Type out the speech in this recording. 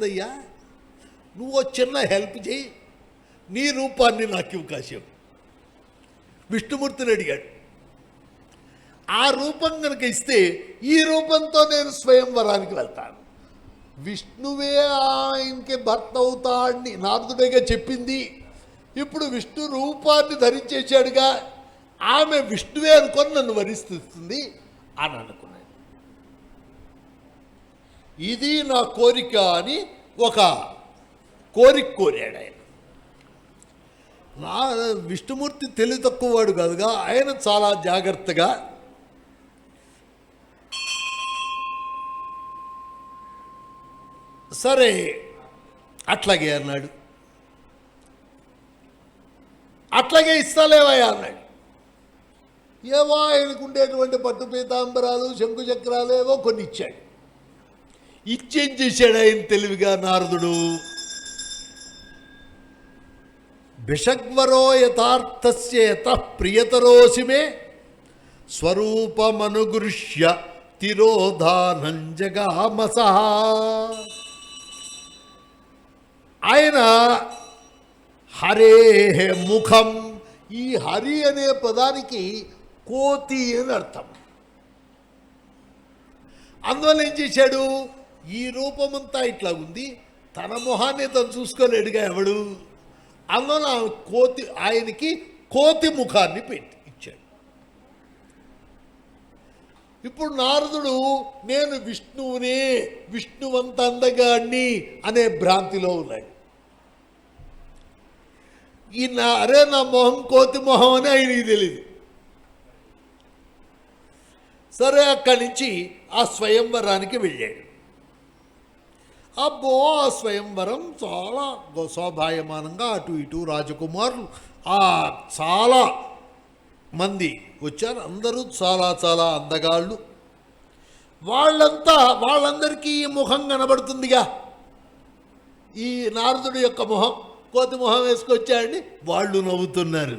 లేదయ్యా, నువ్వు చిన్న హెల్ప్ చేయి, నీ రూపాన్ని నాకు ఇవ్వు కాసేపు. విష్ణుమూర్తిని అడిగాడు. ఆ రూపం కనుక ఇస్తే ఈ రూపంతో నేను స్వయంవరానికి వెళ్తాను. విష్ణువే ఆయనకి భర్త అవుతాడని నారదుడిగా చెప్పింది. ఇప్పుడు విష్ణు రూపాన్ని ధరించేశాడుగా, ఆమె విష్ణువే అనుకొని నన్ను వరిస్తుంది అని అనుకున్నాను. ఇది నా కోరిక అని ఒక కోరిక కోరాడు ఆయన. నా విష్ణుమూర్తి తెలివి తక్కువవాడు కాదుగా, ఆయన చాలా జాగ్రత్తగా సరే అట్లాగే అన్నాడు. అట్లాగే ఇస్తాలేవయ్యా అన్నాడు. ఏవో ఆయనకు ఉండేటువంటి పట్టు పీతాంబరాలు శంకు చక్రాలు ఏవో కొన్ని ఇచ్చాడు. ఇచ్చేం చేశాడు ఆయన తెలివిగా నారదుడు? భిషగ్వరో యథార్థస్య యతః ప్రియతరోసిమే స్వరూపమనుగృహ్య తిరోధానం జగామసః. ఆయన హరే ముఖం, ఈ హరి అనే పదానికి కోతి అని అర్థం. అందువల్ల ఏం చేశాడు, ఈ రూపమంతా ఇట్లా ఉంది, తన మొహాన్ని తను చూసుకోలేడుగా ఎవడు, అందువల్ల ఆయనకి కోతి ముఖాన్ని పెట్టి ఇచ్చాడు. ఇప్పుడు నారదుడు నేను విష్ణువునే, విష్ణువంత అందగాడిని అనే భ్రాంతిలో ఉన్నాడు. అరే నా మొహం కోతి మొహం అని ఆయనకి తెలియదు. సరే అక్కడి నుంచి ఆ స్వయంవరానికి వెళ్ళాడు. అబ్బో ఆ స్వయంవరం చాలా శోభాయమానంగా అటు ఇటు రాజకుమారులు చాలా మంది వచ్చారు. అందరూ చాలా చాలా అందగాళ్ళు. వాళ్ళందరికీ ఈ ముఖం కనబడుతుందిగా, ఈ నారదుడి యొక్క మొహం కోతి మొహం వేసుకొచ్చాడని వాళ్ళు నవ్వుతున్నారు.